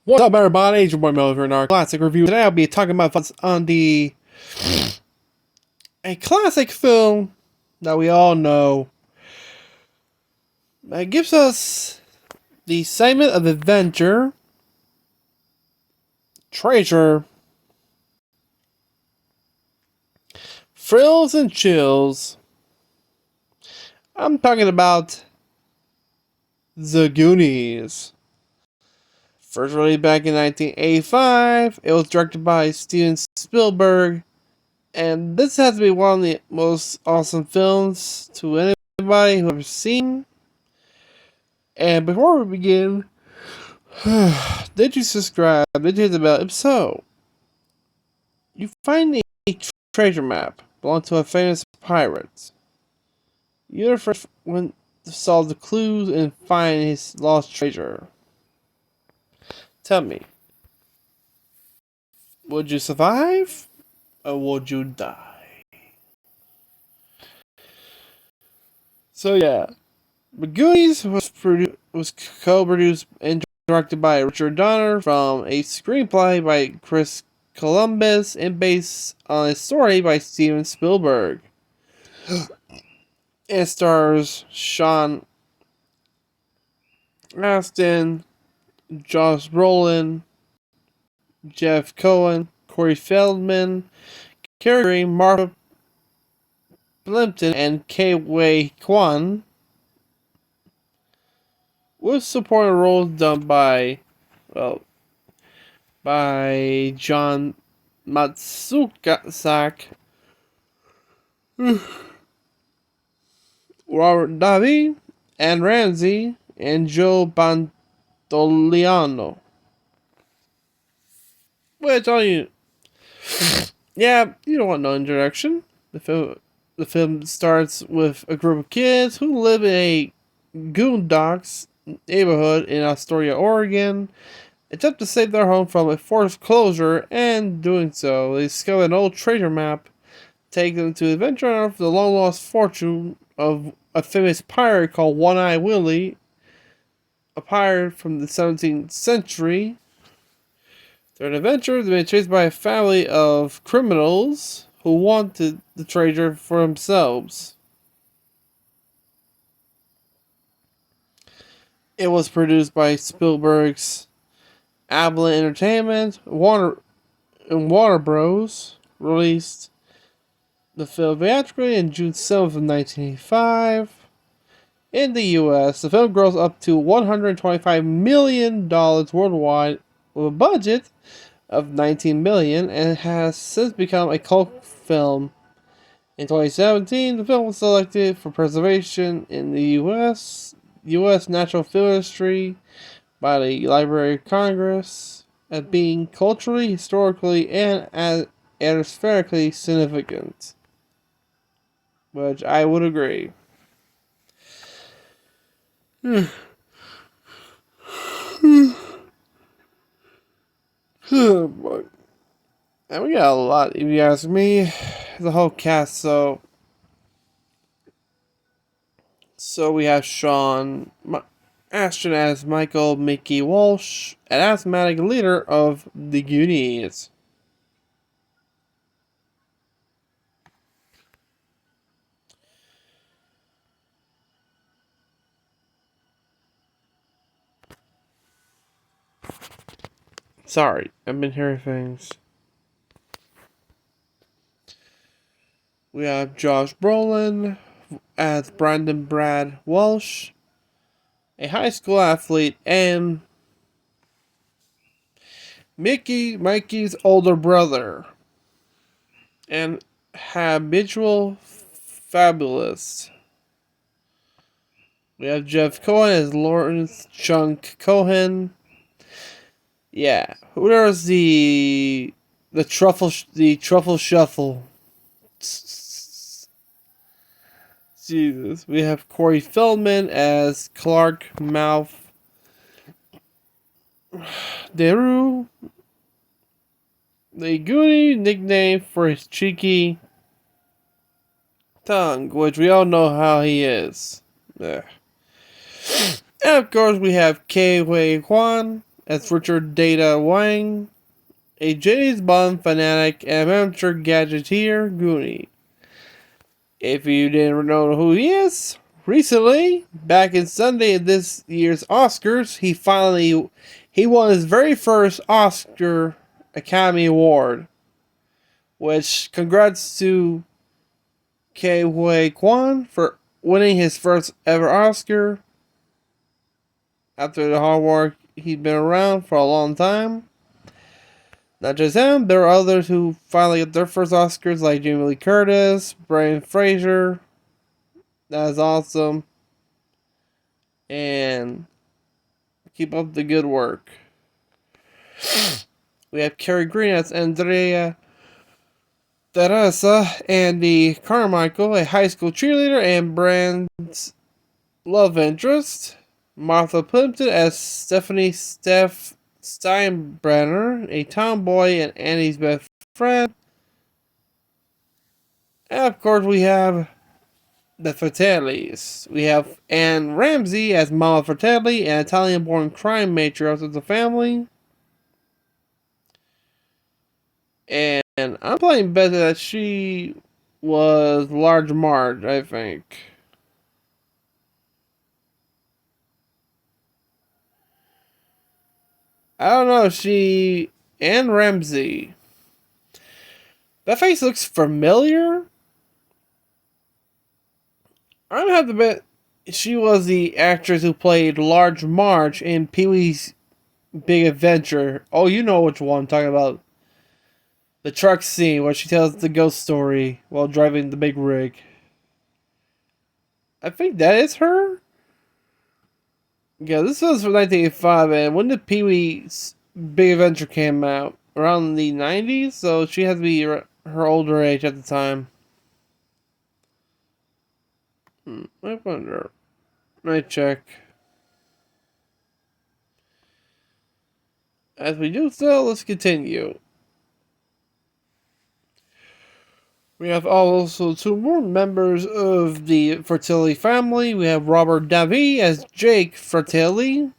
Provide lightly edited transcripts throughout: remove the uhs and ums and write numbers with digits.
What's up, everybody? It's your boy Mel here in our classic review. Today I'll be talking about thoughts on a classic film that we all know that gives us the excitement of adventure, treasure, thrills, and chills. I'm talking about the Goonies. First released back in 1985, it was directed by Steven Spielberg. And this has to be one of the most awesome films to anybody who ever seen. And before we begin, did you subscribe? Did you hit the bell? If so, you find a treasure map belonging to a famous pirate. You're the first one to solve the clues and find his lost treasure. Tell me, would you survive or would you die? So yeah, The Goonies was co-produced and directed by Richard Donner from a screenplay by Chris Columbus and based on a story by Steven Spielberg. It stars Sean Astin, Josh Brolin, Jeff Cohen, Corey Feldman, Carrie Martha Plimpton, and K-Wei Kwan, with supporting roles done by John Matsusak, Robert Davi, Anne Ramsey, and Joe Pantoliano. Which on you, yeah, you don't want no introduction. The film starts with a group of kids who live in a Goondocks neighborhood in Astoria, Oregon, attempt to save their home from a forced closure, and doing so, they discover an old treasure map, take them to adventure on the long lost fortune of a famous pirate called One-Eye Willie, a pirate from the 17th century. During adventure, they're chased by a family of criminals who wanted the treasure for themselves. It was produced by Spielberg's Ablin Entertainment, Warner Bros. Released the film theatrically on June 7th of 1985. In the US, the film grossed up to $125 million worldwide with a budget of $19 million and has since become a cult film. In 2017, the film was selected for preservation in the U.S. Natural Film History by the Library of Congress as being culturally, historically, and atmospherically significant. Which I would agree. Oh boy. And we got a lot, if you ask me. The whole cast, so we have Sean Astin as Michael Mickey Walsh, an asthmatic leader of the Goonies. Sorry, I've been hearing things. We have Josh Brolin as Brandon Brad Walsh, a high school athlete, and Mikey's older brother, and habitual fabulist. We have Jeff Cohen as Lawrence Chunk Cohen. Yeah, who does the truffle shuffle? Jesus, we have Corey Feldman as Clark Mouth Deru, the Goonie nickname for his cheeky tongue, which we all know how he is. Ugh. And of course, we have Kei Wei Kwan as Richard Data Wang, a James Bond fanatic and amateur gadgeteer Goonie. If you didn't know who he is, recently, back in Sunday of this year's Oscars, he won his very first Oscar Academy Award. Which, congrats to Ke Huy Quan for winning his first ever Oscar. After the hard work, he'd been around for a long time. Not just him, there are others who finally get their first Oscars, like Jamie Lee Curtis, Brendan Fraser. That is awesome. And keep up the good work. We have Cary Grant as Andrea Teresa, Andy Carmichael, a high school cheerleader and Brand's love interest. Martha Plimpton as Steph Steinbrenner, a tomboy and Annie's best friend. And of course we have the Fratellis. We have Anne Ramsey as Mama Fratelli, an Italian-born crime matriarch of the family. And I'm playing better that she was Large Marge, I think. I don't know, Anne Ramsey. That face looks familiar. I'm gonna have to bet she was the actress who played Large Marge in Pee-wee's Big Adventure. Oh, you know which one I'm talking about. The truck scene where she tells the ghost story while driving the big rig. I think that is her. Yeah, this was from 1985, and when did Pee-wee's Big Adventure came out? Around the 90s, so she had to be her older age at the time. I wonder. Let me check. As we do so, let's continue. We have also two more members of the Fratelli family. We have Robert Davi as Jake Fratelli,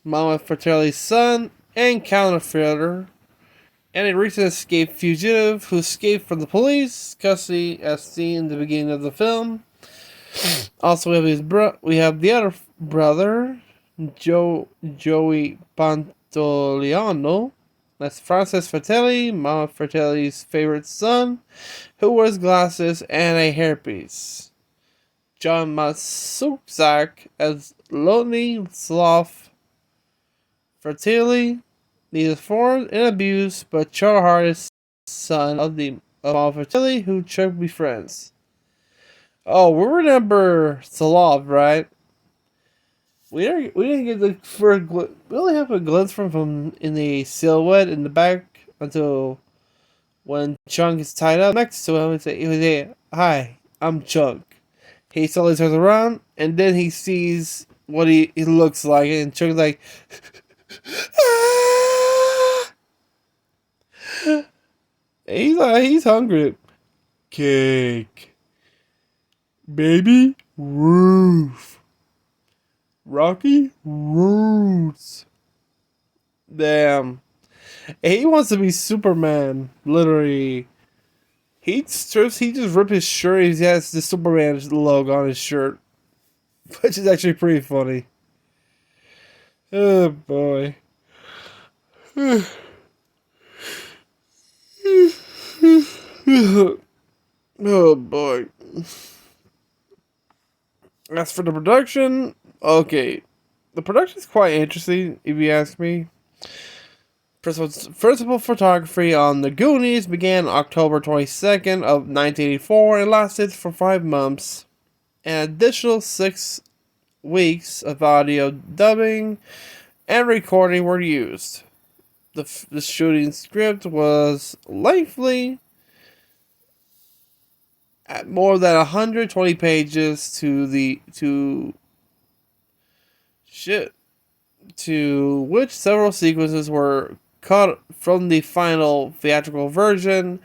Mama Fratelli's son and counterfeiter, and a recent escaped fugitive who escaped from the police custody as seen in the beginning of the film. Also, we have the other brother, Joey Pantoliano. That's Francis Fratelli, Mama Fratelli's favorite son, who wears glasses and a hairpiece. John Masukzak as Lonely Sloth Fratelli, neither formed and abused, but char-hearted son of Mama Fratelli, who Chuck befriends. Oh, we remember Sloth, right? We didn't get the first we only have a glimpse from him in the silhouette in the back until when Chunk is tied up next to him and say, "Hi, I'm Chunk." He slowly turns around and then he sees what he looks like, and Chunk's like, ah! He's hungry. Cake, baby, roof. Rocky Roots. Damn. He wants to be Superman. Literally. He just ripped his shirt. He has the Superman logo on his shirt. Which is actually pretty funny. Oh boy. Oh boy. As for the production, okay, the production is quite interesting, if you ask me. Principal photography on The Goonies began October 22nd of 1984 and lasted for 5 months. An additional 6 weeks of audio dubbing and recording were used. The shooting script was lengthy, at more than 120 pages to which several sequences were cut from the final theatrical version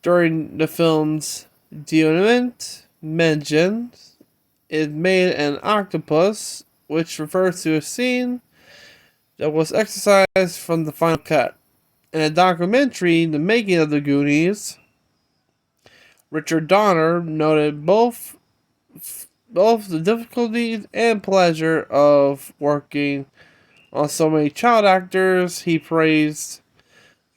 during the film's denouement. It made an octopus, which refers to a scene that was exercised from the final cut. In a documentary, The Making of the Goonies, Richard Donner noted both the difficulties and pleasure of working on so many child actors. He praised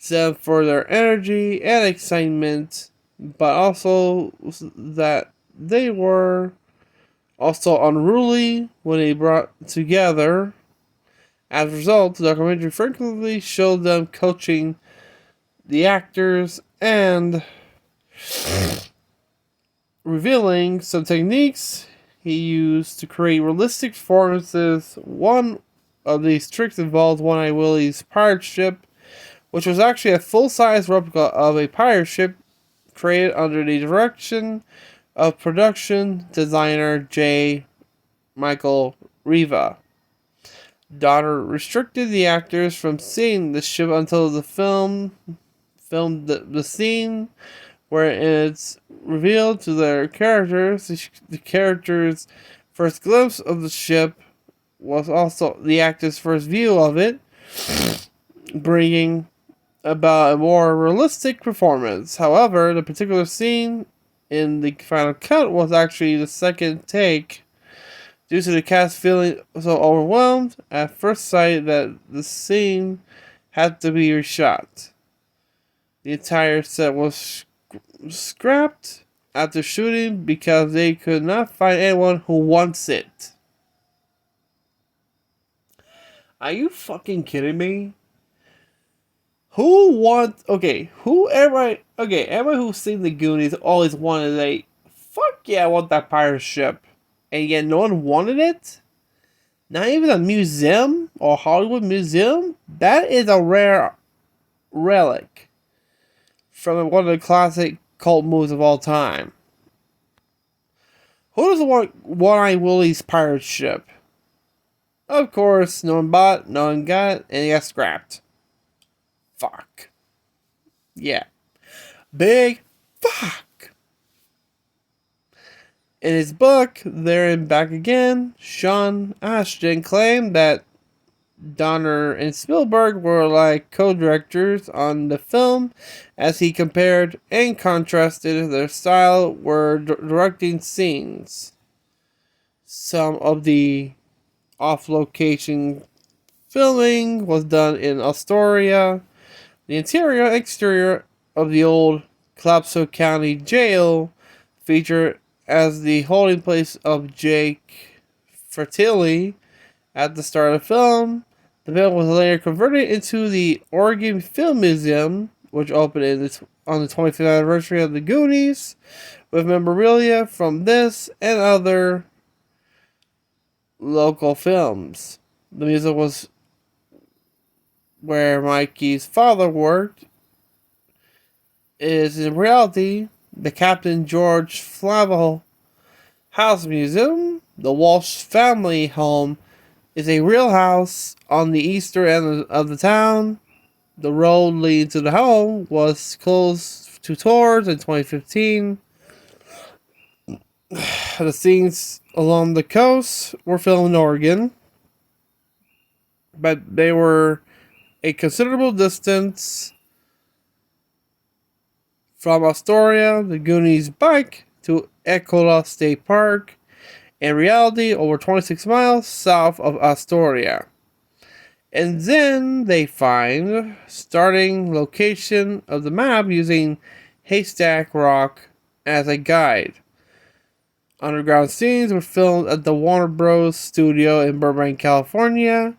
them for their energy and excitement, but also that they were also unruly when they brought together. As a result, the documentary frequently showed them coaching the actors and revealing some techniques he used to create realistic performances. One of these tricks involved One-Eye Willie's pirate ship, which was actually a full-size replica of a pirate ship created under the direction of production designer J. Michael Riva. Donner restricted the actors from seeing the ship until the filmed the scene where it's revealed to their characters. The characters' first glimpse of the ship was also the actors' first view of it, bringing about a more realistic performance. However, the particular scene in the final cut was actually the second take, due to the cast feeling so overwhelmed at first sight that the scene had to be reshot. The entire set was scrapped after shooting because they could not find anyone who wants it. Are you fucking kidding me? Everybody who's seen the Goonies always wanted fuck yeah, I want that pirate ship. And yet no one wanted it? Not even a museum or Hollywood museum? That is a rare relic from one of the classic cult movies of all time. Who doesn't want One-Eye Willie's pirate ship? Of course, no one bought, no one got, and it got scrapped. Fuck. Yeah. Big fuck. In his book, There and Back Again, Sean Ashton claimed that Donner and Spielberg were like co-directors on the film, as he compared and contrasted their style were directing scenes. Some of the off-location filming was done in Astoria. The interior and exterior of the old Calypso County Jail featured as the holding place of Jake Fratelli at the start of the film. The building was later converted into the Oregon Film Museum, which opened on the 25th anniversary of the Goonies, with memorabilia from this and other local films. The museum was where Mikey's father worked. Is in reality the Captain George Flavel House Museum. The Walsh family home is a real house on the eastern end of the town. The road leading to the home was closed to tours in 2015. The scenes along the coast were filmed in Oregon, but they were a considerable distance from Astoria. The Goonies bike to Ecola State Park. In reality, over 26 miles south of Astoria. And then they find starting location of the map using Haystack Rock as a guide. Underground scenes were filmed at the Warner Bros. Studio in Burbank, California,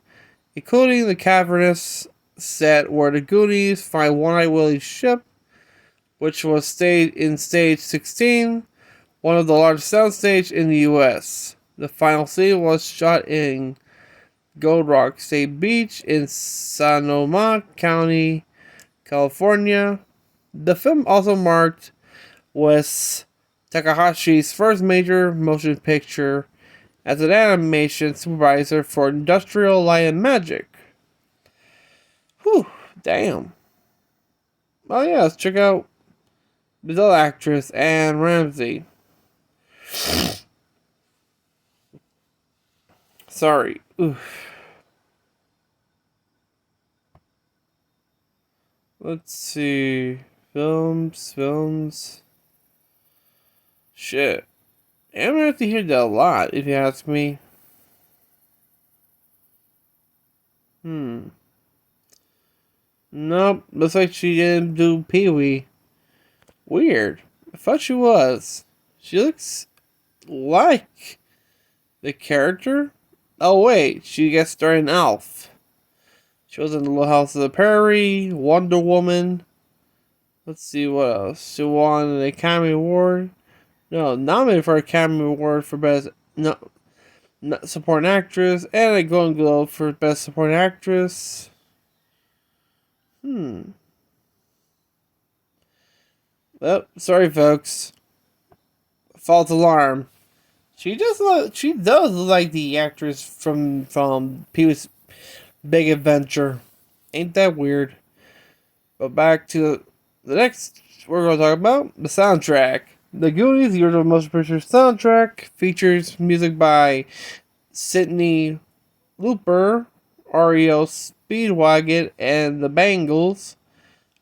including the cavernous set where the Goonies find One-Eye Willie's ship, which was staged in Stage 16, one of the largest soundstages in the U.S. The final scene was shot in Gold Rock State Beach in Sonoma County, California. The film also marked Wes Takahashi's first major motion picture as an animation supervisor for Industrial Light and Magic. Whew, damn. Oh yeah, let's check out the other actress, Anne Ramsey. Sorry. Oof. Let's see. Films. Shit. I'm gonna have to hear that a lot, if you ask me. Nope. Looks like she didn't do Pee-wee. Weird. I thought she was. She looks like the character. Oh wait, she gets started in Alf. She was in The Little House of the Prairie, Wonder Woman. Let's see what else. She won an Academy Award. No, nominated for an Academy Award for Best Supporting Actress and a Golden Globe for Best Supporting Actress. Well, sorry folks. False alarm. She does look like the actress from Pee-wee's Big Adventure. Ain't that weird? But back to the next we're going to talk about the soundtrack. The Goonies, the original motion picture soundtrack, features music by Sidney Looper, REO Speedwagon, and the Bangles,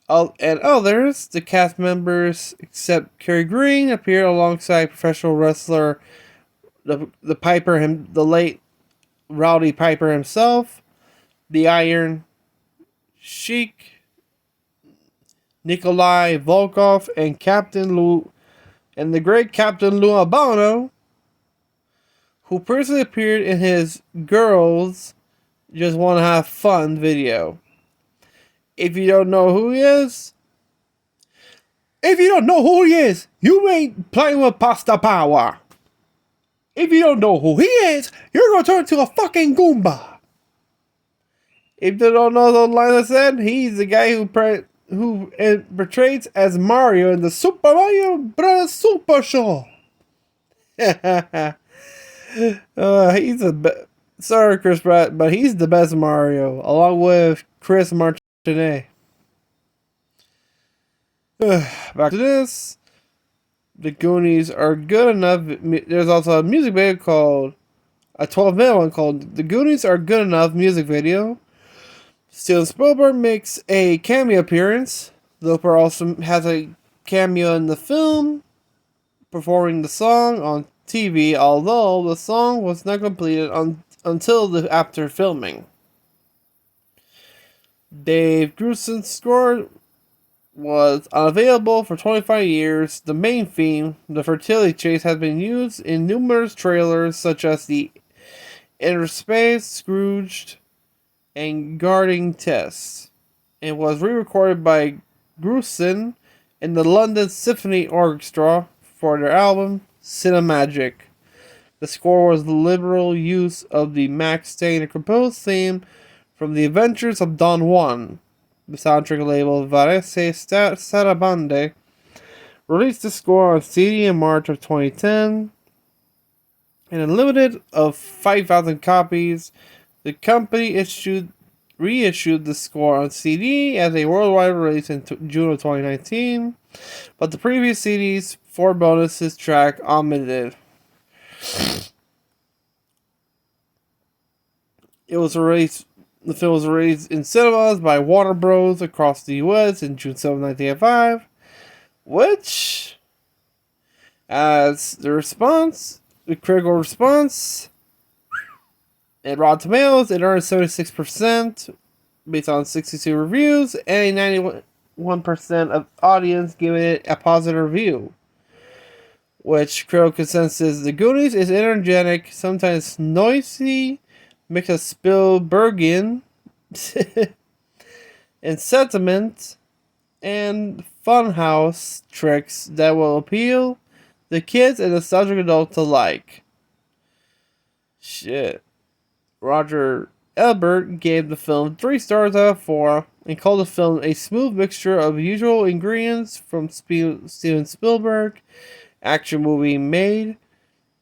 and others. The cast members, except Kerry Green, appeared alongside professional wrestler the late Rowdy Piper himself, the Iron Sheik, Nikolai Volkov, and the great Captain Lou Albano, who personally appeared in his Girls Just Want to Have Fun video. If you don't know who he is, you ain't playing with pasta power. If you don't know who he is, you're going to turn into a fucking Goomba. If you don't know the line I said, he's the guy who portrays as Mario in the Super Mario Bros. Super Show. He's sorry, Chris Pratt, but he's the best Mario, along with Chris Martinet. Back to this. The Goonies are good enough. There's also a music video called a 12-minute one called The Goonies Are Good Enough music video. Steven Spielberg makes a cameo appearance. Looper also has a cameo in the film, performing the song on TV, although the song was not completed until after filming. Dave Grusin's score was unavailable for 25 years. The main theme, the fertility chase, has been used in numerous trailers such as the Inner Space, Scrooged, and Guarding Test. It was re-recorded by Grusin and the London Symphony Orchestra for their album Cinemagic. The score was the liberal use of the Max Steiner composed theme from The Adventures of Don Juan. The soundtrack label Varese Sarabande released the score on CD in March of 2010. In a limited of 5,000 copies, the company reissued the score on CD as a worldwide release in June of 2019, but the previous CD's 4 bonuses track omitted. The film was released in cinemas by Warner Bros. Across the U.S. in June 7, 1985, which, as the critical response, at Rotten Tomatoes, it earned 76% based on 62 reviews, and a 91% of audience giving it a positive review. Which critical consensus: The Goonies is energetic, sometimes noisy, mix of Spielbergian and sentiment and funhouse tricks that will appeal the kids and nostalgic adults alike. Shit. Roger Ebert gave the film 3 stars out of 4 and called the film a smooth mixture of usual ingredients from Steven Spielberg action movie made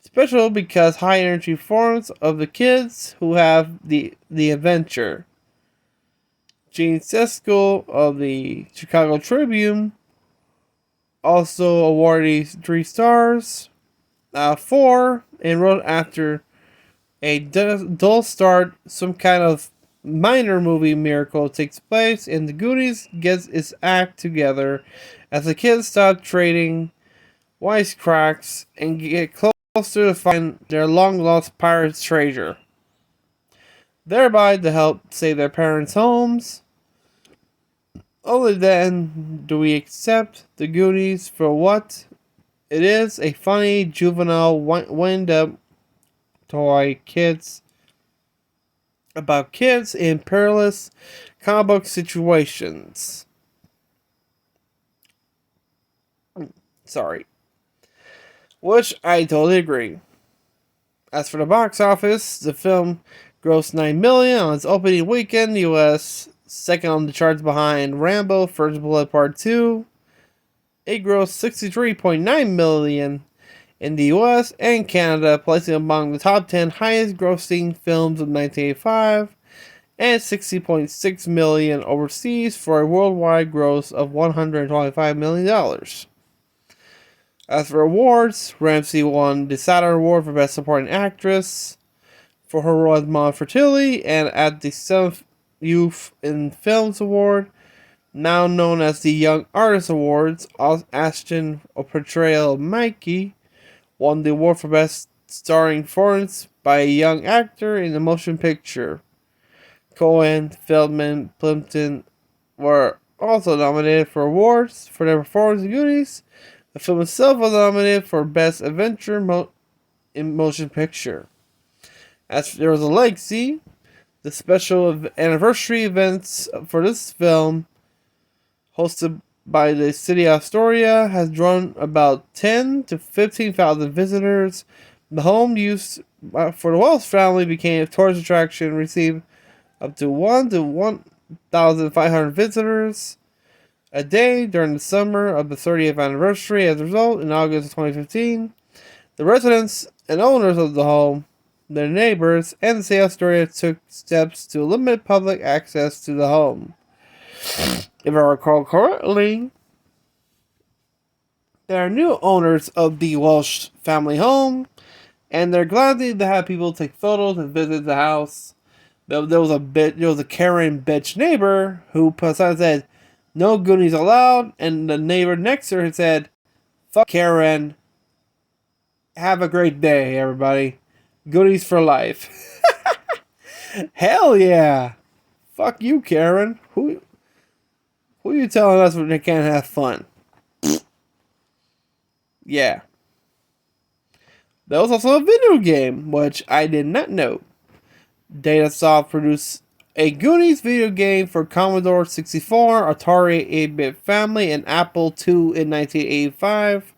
special because high energy forms of the kids who have the adventure. Gene Siskel of the Chicago Tribune also awarded 3 stars out of 4 and wrote after a dull start, some kind of minor movie miracle takes place, and the Goonies gets its act together as the kids stop trading wisecracks and get closer to find their long-lost pirate's treasure, thereby to help save their parents' homes. Only then do we accept the Goonies for what it is, a funny, juvenile, wind-up toy about kids in perilous comic book situations. Sorry. Which I totally agree. As for the box office, the film grossed $9 million on its opening weekend in the US, second on the charts behind Rambo: First Blood Part 2. It grossed $63.9 million in the US and Canada, placing among the top 10 highest grossing films of 1985, and $60.6 million overseas for a worldwide gross of $125 million. As for awards, Ramsey won the Saturn Award for Best Supporting Actress for her role as Mom Fertility, and at the 7th Youth in Films Award, now known as the Young Artist Awards, Ashton, a portrayal of Mikey, won the award for Best Starring Performance by a Young Actor in a Motion Picture. Cohen, Feldman, Plimpton were also nominated for awards for their performance in Goonies. The film itself was nominated for Best Adventure in Motion Picture. As there was a legacy, the special anniversary events for this film, hosted by the city of Astoria, has drawn about 10 to 15,000 visitors. The home used for the Wells family became a tourist attraction and received up to 1 to 1,500 visitors a day during the summer of the 30th anniversary. As a result, in August of 2015, the residents and owners of the home, their neighbors, and the city of Astoria took steps to limit public access to the home. If I recall correctly, there are new owners of the Welsh family home, and they're glad to have people take photos and visit the house. There was a Karen bitch neighbor who said, "No Goonies allowed," and the neighbor next to her said, "Fuck Karen. Have a great day, everybody. Goonies for life." Hell yeah! Fuck you, Karen. Who you telling us when they can't have fun? Yeah. There was also a video game, which I did not know. Datasoft produced a Goonies video game for Commodore 64, Atari 8-bit family, and Apple II in 1985,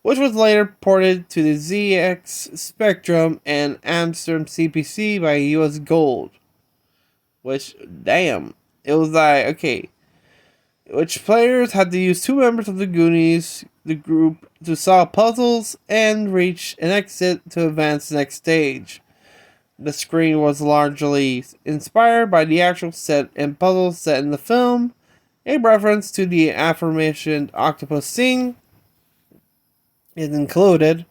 which was later ported to the ZX Spectrum and Amsterdam CPC by US Gold. Which, damn. It was like, okay. Which players had to use 2 members of the Goonies, the group, to solve puzzles and reach an exit to advance the next stage. The screen was largely inspired by the actual set and puzzles set in the film, a reference to the aforementioned octopus scene is included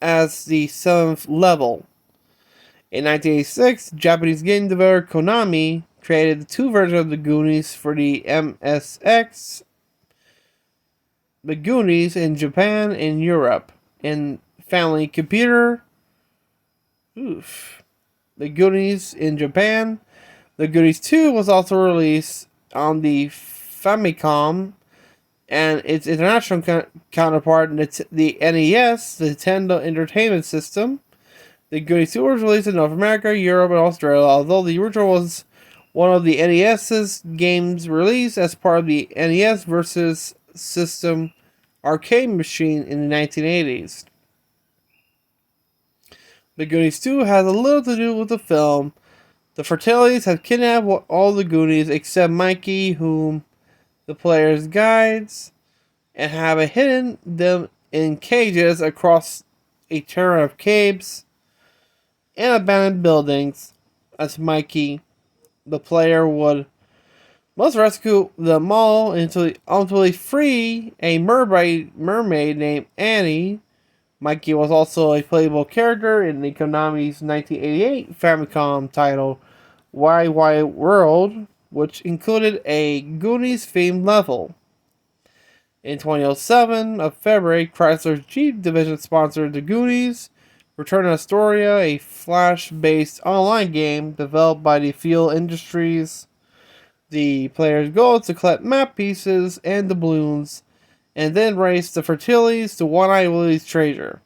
as the 7th level. In 1986, Japanese game developer Konami created the 2 versions of the Goonies for the MSX. The Goonies in Japan and Europe. In Family Computer. The Goonies in Japan. The Goonies 2 was also released on the Famicom and its international counterpart, the NES, the Nintendo Entertainment System. The Goonies 2 was released in North America, Europe, and Australia, although the original was one of the NES's games released as part of the NES versus System arcade machine in the 1980s. The Goonies 2 has a little to do with the film. The Fertillities have kidnapped all the Goonies except Mikey, whom the players guides, and have hidden them in cages across a terrain of caves and abandoned buildings. As Mikey, the player must rescue them all until ultimately free a mermaid named Annie. Mikey was also a playable character in the Konami's 1988 Famicom title Wide World, which included a Goonies themed level. In 2007 of February, Chrysler's Jeep division sponsored the Goonies, Return to Astoria, a Flash-based online game developed by the Fuel Industries. The player's goal is to collect map pieces and doubloons, and then race the Fertilles to One-Eye Willie's treasure.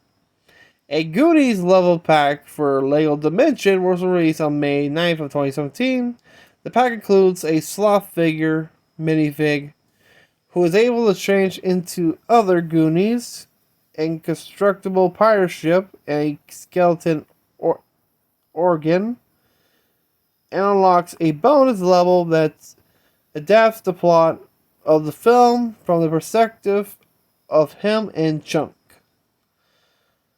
A Goonies level pack for Lego Dimension was released on May 9th of 2017. The pack includes a sloth figure, minifig, who is able to change into other Goonies, a constructible pirate ship, and a skeleton organ, and unlocks a bonus level that adapts the plot of the film from the perspective of him and Chunk.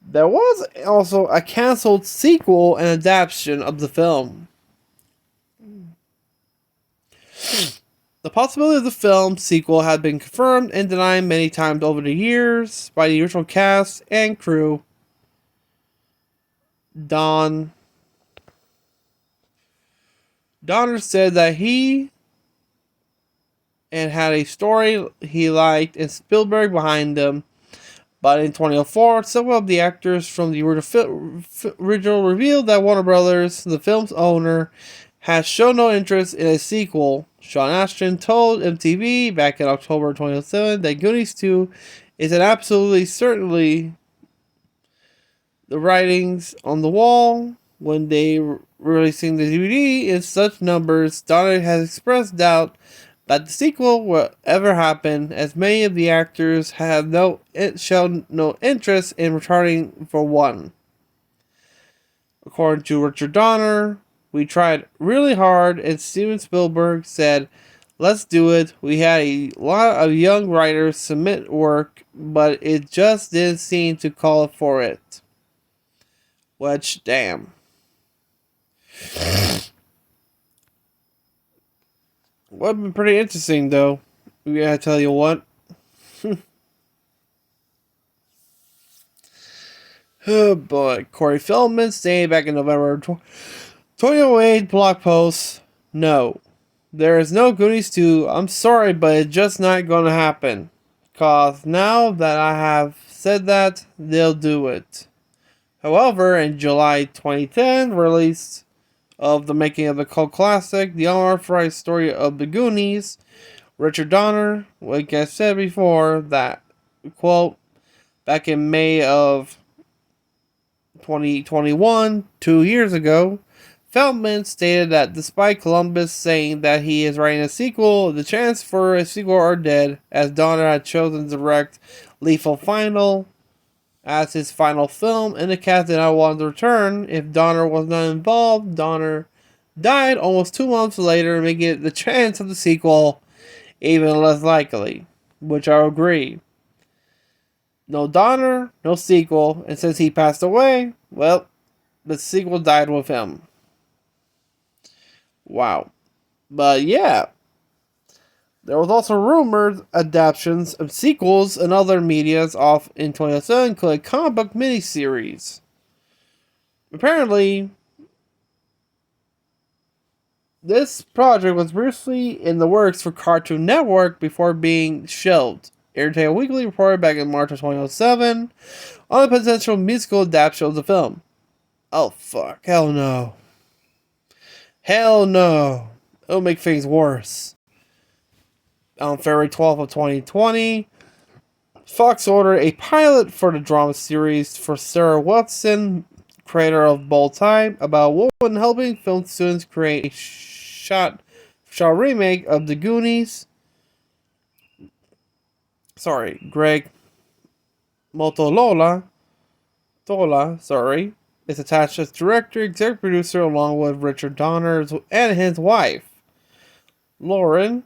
There was also a cancelled sequel and adaptation of the film. The possibility of the film sequel had been confirmed and denied many times over the years by the original cast and crew. Donner said that he had a story he liked and Spielberg behind them. But in 2004, several of the actors from the original revealed that Warner Brothers, the film's owner, has shown no interest in a sequel. Sean Astin told MTV back in October 2007 that Goonies 2 is an absolutely certainly the writings on the wall. When they releasing the DVD in such numbers, Donner has expressed doubt that the sequel will ever happen, as many of the actors have shown no interest in returning for one. According to Richard Donner, we tried really hard, and Steven Spielberg said, "Let's do it." We had a lot of young writers submit work, but it just didn't seem to call for it. Which, damn. Would have been pretty interesting, though. We gotta tell you what. Oh boy. Corey Feldman stated back in November 2008 blog post, "No. There is no Goonies 2. I'm sorry, but it's just not gonna happen. Cause now that I have said that, they'll do it." However, in July 2010, release of the making of the cult classic, The Unauthorized Story of the Goonies, Richard Donner, like I said before, that, quote, back in May of 2021, 2 years ago, Feldman stated that despite Columbus saying that he is writing a sequel, the chance for a sequel are dead, as Donner had chosen to direct Lethal Final as his final film, and the cast did not want to return. If Donner was not involved, Donner died almost 2 months later, making it the chance of the sequel even less likely, which I agree. No Donner, no sequel, and since he passed away, well, the sequel died with him. Wow. But yeah, there was also rumored adaptations of sequels and other medias off in 2007, including comic book miniseries. Apparently, this project was briefly in the works for Cartoon Network before being shelved. Entertainment Weekly reported back in March of 2007 on a potential musical adaptation of the film. Oh fuck, hell no. Hell no. It'll make things worse. On February 12th of 2020, Fox ordered a pilot for the drama series for Sarah Watson, creator of Bold Time, about a woman helping film students create a shot remake of the Goonies. Greg Motolola, is attached as director, executive producer, along with Richard Donner and his wife, Lauren.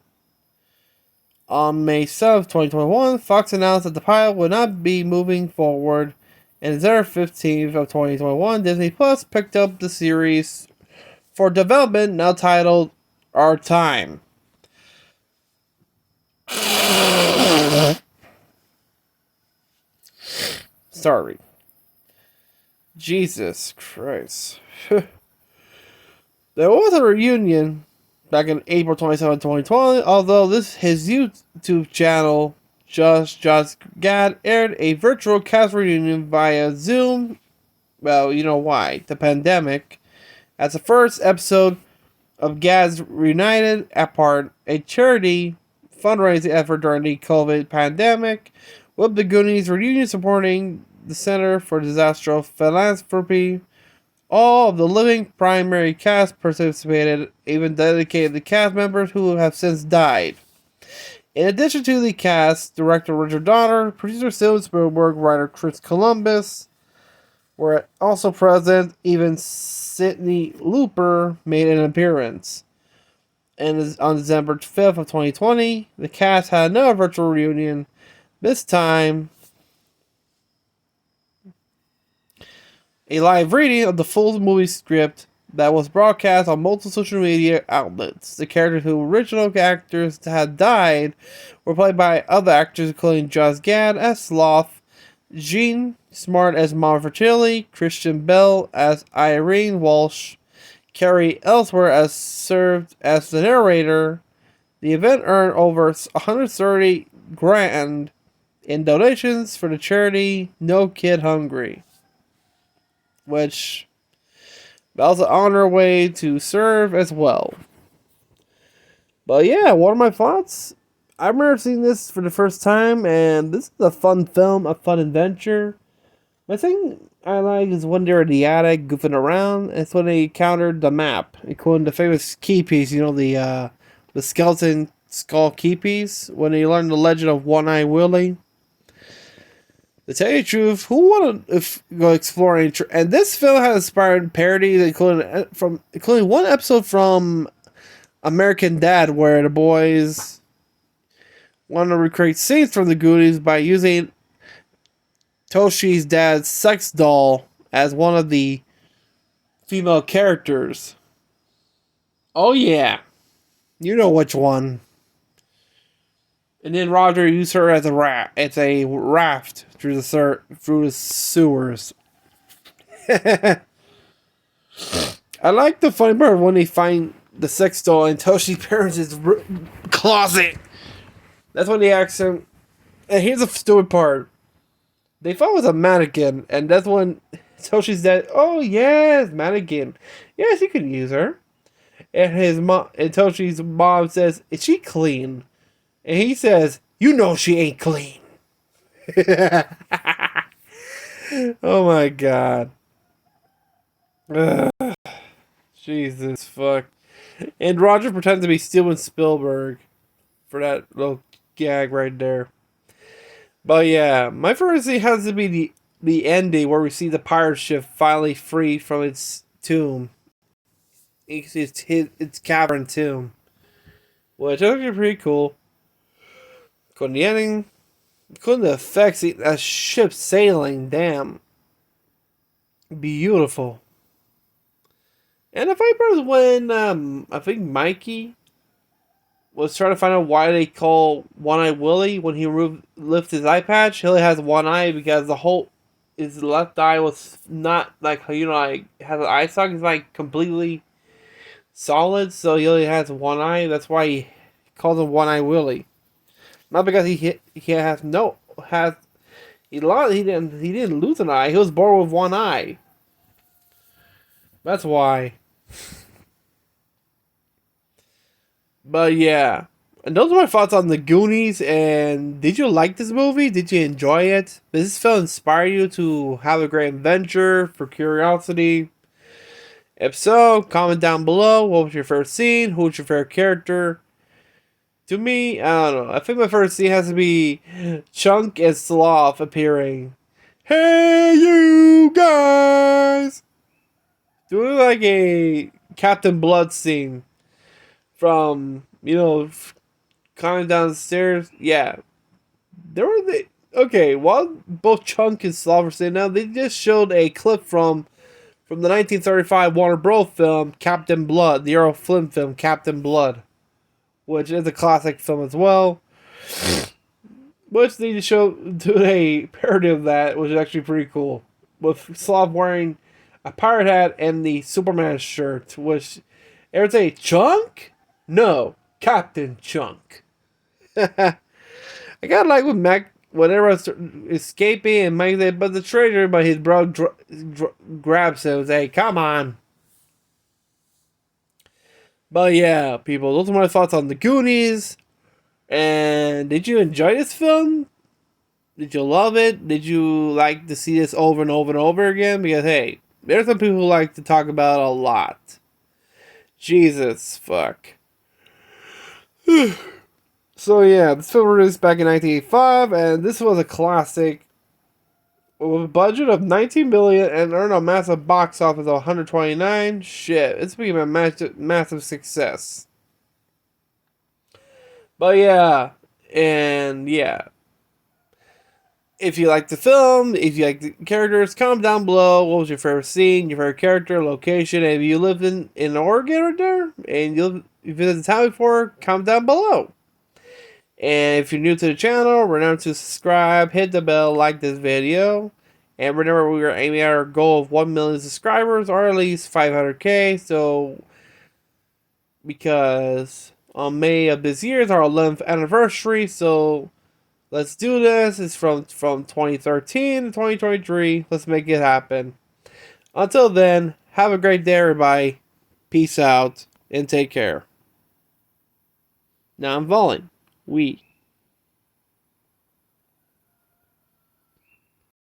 On May 7th, 2021, Fox announced that the pilot would not be moving forward, and December 15th of 2021, Disney Plus picked up the series for development, now titled Our Time. Sorry. Jesus Christ. There was a reunion back in April 27, 2020, although his YouTube channel, Just Gad, aired a virtual cast reunion via Zoom. Well, you know why. The pandemic. As the first episode of Gad's Reunited Apart, a charity fundraising effort during the COVID pandemic, with the Goonies reunion supporting the Center for Disaster Philanthropy. All of the living primary cast participated, even dedicated cast members who have since died. In addition to the cast, director Richard Donner, producer Steven Spielberg, writer Chris Columbus were also present. Even Sydney Looper made an appearance. And on December 5th of 2020, the cast had another virtual reunion. This time, a live reading of the full movie script that was broadcast on multiple social media outlets. The characters whose original actors had died were played by other actors, including Josh Gad as Sloth, Jean Smart as Mom Fertilli, Christian Bell as Irene Walsh, Carrie Ellsworth as served as the narrator. The event earned over 130 grand in donations for the charity No Kid Hungry, which Belle's on her way to serve as well. But yeah, what are my thoughts? I remember seeing this for the first time, and this is a fun film, a fun adventure. My thing I like is when they're in the attic goofing around. It's when they encountered the map, including the famous key piece. You know, the skeleton skull key piece. When they learn the legend of One Eye Willie. To tell you the truth, who want to go exploring? And this film has inspired parodies, including one episode from American Dad, where the boys want to recreate scenes from the Goonies by using Toshi's dad's sex doll as one of the female characters. Oh yeah, you know which one. And then Roger used her as a raft. It's a raft through the sewers. I like the funny part when they find the sex doll in Toshi's parents' closet. That's when they ask him. And here's the stupid part. They thought it was a mannequin, and that's when Toshi's dad. Oh yes, mannequin. Yes, you can use her. And his mom and Toshi's mom says, "Is she clean?" And he says, "You know she ain't clean." Oh my god. Ugh. Jesus fuck. And Roger pretends to be Steven Spielberg for that little gag right there. But yeah, my favorite scene has to be the ending where we see the pirate ship finally free from its tomb. Its cavern tomb. Which is actually pretty cool. Couldn't the ending, couldn't the effects, that ship sailing, damn, beautiful. And the fight part was when I think Mikey was trying to find out why they call One Eye Willie when he lifts his eye patch. He only has one eye because his left eye was not like, you know, like has an eye socket. It's like completely solid, so he only has one eye. That's why he calls him One Eye Willie. Not because he didn't lose an eye. He was born with one eye. That's why. But yeah, and those are my thoughts on the Goonies. And did you like this movie? Did you enjoy it? Does this film inspire you to have a great adventure? For curiosity, if so, comment down below. What was your favorite scene? Who was your favorite character? To me, I don't know. I think my favorite scene has to be Chunk and Sloth appearing. Hey, you guys! Doing like a Captain Blood scene from, you know, coming down the stairs. Yeah. Okay, while both Chunk and Sloth were sitting down, they just showed a clip from the 1935 Warner Bros. Film Captain Blood, the Errol Flynn film Captain Blood, which is a classic film as well. Which they just showed a parody of that, which is actually pretty cool. With Sloth wearing a pirate hat and the Superman shirt, which Ever say Chunk? No, Captain Chunk. I got like with Mac whenever I was escaping and Mike said, but the treasure, but his bro grabs him and say, come on. But yeah, people, those are my thoughts on the Goonies. And did you enjoy this film? Did you love it? Did you like to see this over and over and over again? Because hey, there's some people who like to talk about it a lot. Jesus fuck. So yeah, this film was released back in 1985, and this was a classic with a budget of 19 million and earned a massive box office of 129. Shit, it's became a massive success. But yeah, and yeah. If you like the film, if you like the characters, comment down below what was your favorite scene, your favorite character, location. And if you lived in Oregon right there and you visited the town before, comment down below. And if you're new to the channel, remember to subscribe, hit the bell, like this video. And remember, we are aiming at our goal of 1 million subscribers, or at least 500k. So, because on May of this year is our 11th anniversary, so let's do this. It's from 2013 to 2023. Let's make it happen. Until then, have a great day, everybody. Peace out, and take care. Now I'm Volin. We